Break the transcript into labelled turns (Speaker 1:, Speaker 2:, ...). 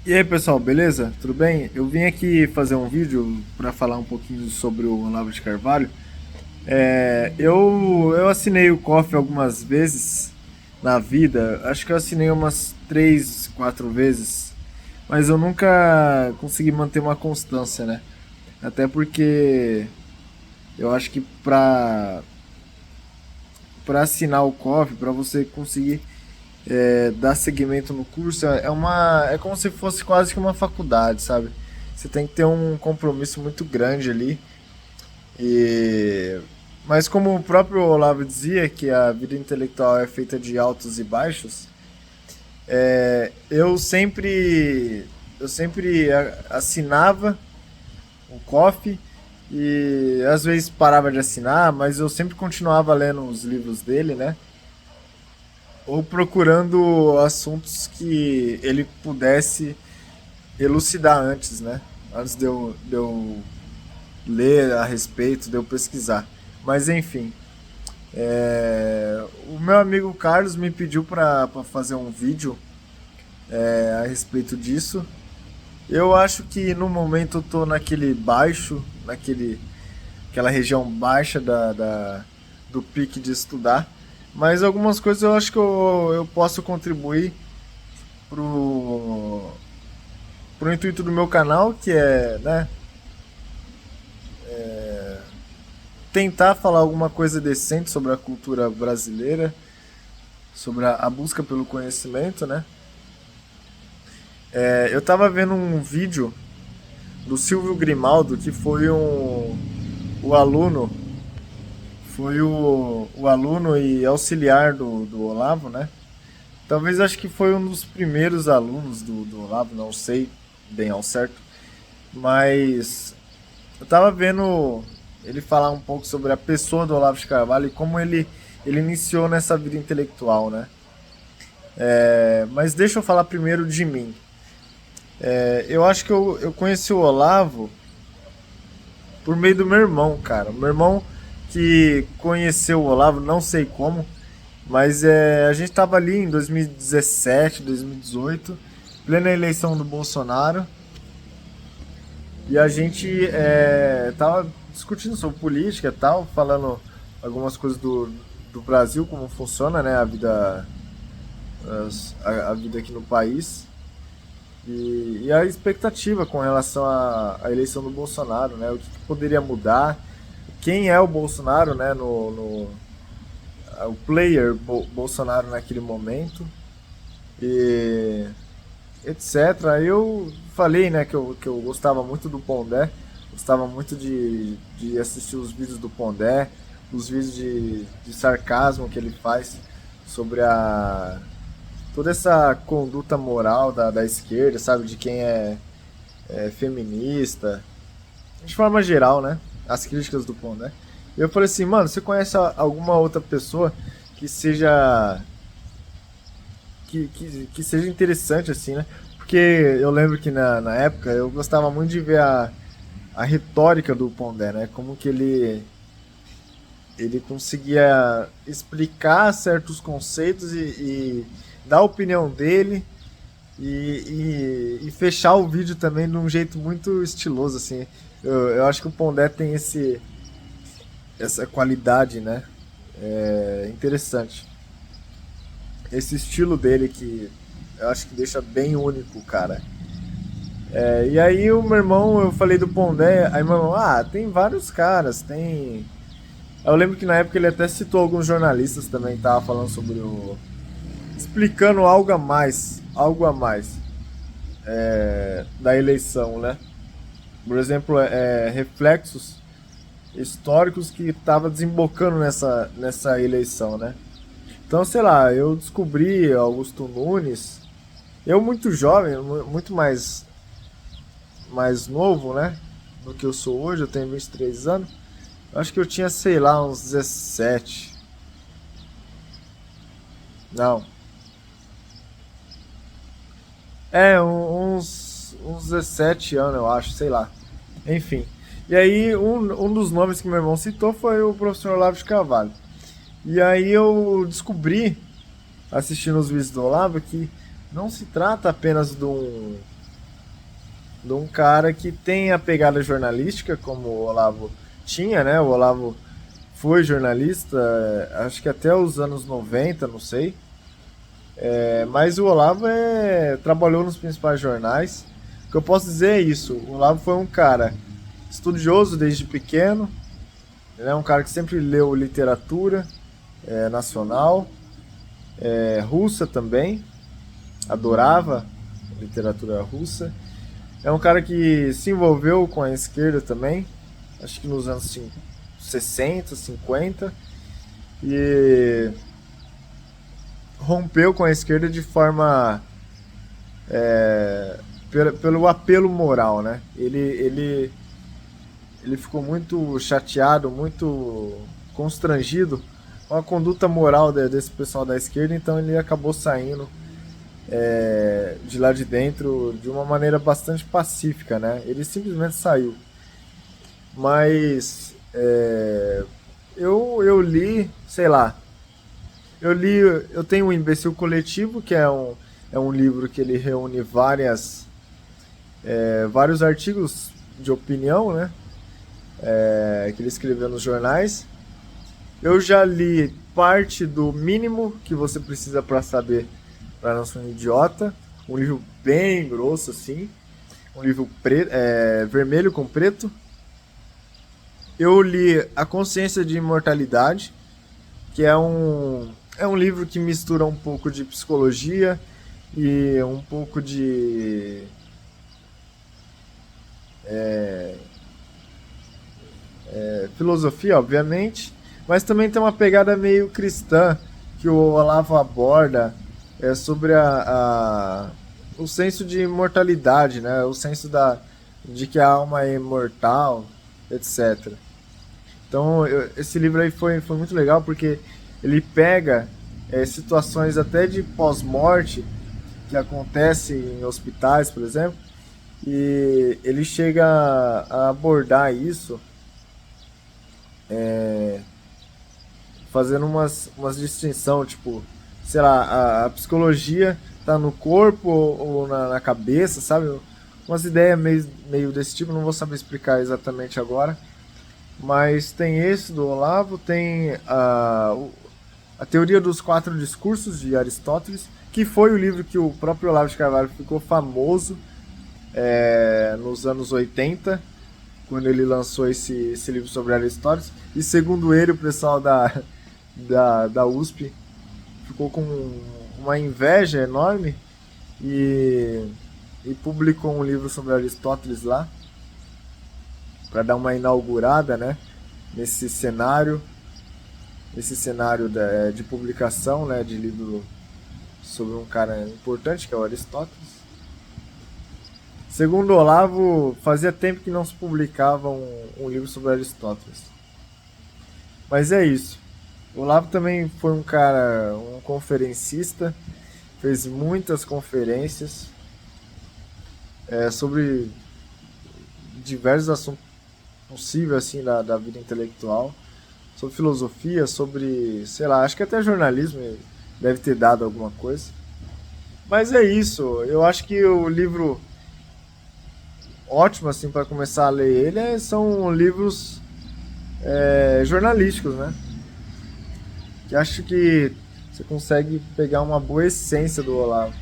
Speaker 1: E aí pessoal, beleza? Tudo bem? Eu vim aqui fazer um vídeo para falar um pouquinho sobre o Olavo de Carvalho. Eu assinei o COF algumas vezes na vida, acho que eu assinei umas 3, 4 vezes, mas eu nunca consegui manter uma constância, né? Até porque eu acho que para assinar o COF, para você conseguir dar seguimento no curso, é como se fosse quase que uma faculdade, sabe? Você tem que ter um compromisso muito grande ali. E mas como o próprio Olavo dizia que a vida intelectual é feita de altos e baixos, eu sempre assinava o COF e às vezes parava de assinar, mas eu sempre continuava lendo os livros dele, né? Ou procurando assuntos que ele pudesse elucidar antes, né? Antes de eu ler a respeito, de eu pesquisar. Mas enfim, o meu amigo Carlos me pediu para fazer um vídeo a respeito disso. Eu acho que no momento eu tô naquele baixo, aquela região baixa do pique de estudar. Mas algumas coisas eu acho que eu posso contribuir pro, pro intuito do meu canal, que é, né, tentar falar alguma coisa decente sobre a cultura brasileira, sobre a busca pelo conhecimento, né? Eu tava vendo um vídeo do Silvio Grimaldo, que foi o aluno, foi o aluno e auxiliar do Olavo, né? Talvez acho que foi um dos primeiros alunos do Olavo, não sei bem ao certo, mas eu tava vendo ele falar um pouco sobre a pessoa do Olavo de Carvalho e como ele iniciou nessa vida intelectual, né? Mas deixa eu falar primeiro de mim. Eu acho que eu conheci o Olavo por meio do meu irmão, cara. O meu irmão que conheceu o Olavo, não sei como, mas a gente tava ali em 2017, 2018, plena eleição do Bolsonaro, e a gente tava discutindo sobre política e tal, falando algumas coisas do Brasil, como funciona, né, a vida aqui no país. E a expectativa com relação à eleição do Bolsonaro, né? O que poderia mudar? Quem é o Bolsonaro, né? O player Bolsonaro naquele momento e etc. Eu falei, né, que eu gostava muito do Pondé, gostava muito de assistir os vídeos do Pondé, os vídeos de sarcasmo que ele faz sobre toda essa conduta moral da esquerda, sabe? De quem é feminista, de forma geral, né? As críticas do Pondé. E eu falei assim, mano, você conhece alguma outra pessoa que seja que seja interessante assim, né? Porque eu lembro que na época eu gostava muito de ver a retórica do Pondé, né? Como que ele conseguia explicar certos conceitos e dar a opinião dele e fechar o vídeo também de um jeito muito estiloso, assim. Eu acho que o Pondé tem essa qualidade, né? É interessante. Esse estilo dele que eu acho que deixa bem único, cara. E aí o meu irmão, eu falei do Pondé, aí meu irmão, tem vários caras, tem. Eu lembro que na época ele até citou alguns jornalistas também que tava falando sobre explicando algo a mais da eleição, né? Por exemplo, reflexos históricos que estava desembocando nessa eleição, né? Então, sei lá, eu descobri Augusto Nunes, eu muito jovem, muito mais novo, né? Do que eu sou hoje, eu tenho 23 anos. Eu acho que eu tinha, sei lá, uns 17. Não. Uns 17 anos, eu acho, sei lá. Enfim. E aí, um dos nomes que meu irmão citou foi o professor Olavo de Carvalho. E aí eu descobri, assistindo os vídeos do Olavo, que não se trata apenas de um cara que tem a pegada jornalística, como o Olavo tinha, né? O Olavo foi jornalista, acho que até os anos 90, não sei. Mas o Olavo trabalhou nos principais jornais. O que eu posso dizer é isso: o Olavo foi um cara estudioso desde pequeno, ele é um cara que sempre leu literatura nacional, russa também, adorava literatura russa. É um cara que se envolveu com a esquerda também, acho que nos anos 60, 50, e rompeu com a esquerda de forma pelo apelo moral, né? Ele ficou muito chateado, muito constrangido com a conduta moral desse pessoal da esquerda, então ele acabou saindo de lá de dentro de uma maneira bastante pacífica, né? Ele simplesmente saiu. Mas eu li, sei lá, eu tenho o Imbecil Coletivo, que é um livro que ele reúne vários artigos de opinião, né? Que ele escreveu nos jornais. Eu já li parte do Mínimo que você precisa para saber para não ser um idiota. Um livro bem grosso, assim. Um livro vermelho com preto. Eu li A Consciência de Imortalidade, que é um livro que mistura um pouco de psicologia e um pouco de filosofia, obviamente, mas também tem uma pegada meio cristã que o Olavo aborda sobre o senso de imortalidade, né? O senso de que a alma é imortal, etc. Então, esse livro aí foi muito legal porque ele pega situações até de pós-morte que acontecem em hospitais, por exemplo, e ele chega a abordar isso fazendo umas distinção, tipo, sei lá, a psicologia tá no corpo ou na cabeça, sabe? Umas ideias meio desse tipo, não vou saber explicar exatamente agora. Mas tem esse do Olavo, tem a Teoria dos Quatro Discursos de Aristóteles, que foi o livro que o próprio Olavo de Carvalho ficou famoso nos anos 80, quando ele lançou esse livro sobre Aristóteles. E segundo ele, o pessoal da USP ficou com uma inveja enorme e publicou um livro sobre Aristóteles lá, para dar uma inaugurada, né, nesse cenário de publicação, né, de livro sobre um cara importante que é o Aristóteles. Segundo Olavo, fazia tempo que não se publicava um livro sobre Aristóteles. Mas é isso. O Olavo também foi um conferencista, fez muitas conferências sobre diversos assuntos possíveis assim da vida intelectual, sobre filosofia, sobre, sei lá, acho que até jornalismo deve ter dado alguma coisa. Mas é isso. Eu acho que o livro ótimo assim para começar a ler ele são livros jornalísticos, né? Que acho que você consegue pegar uma boa essência do Olavo.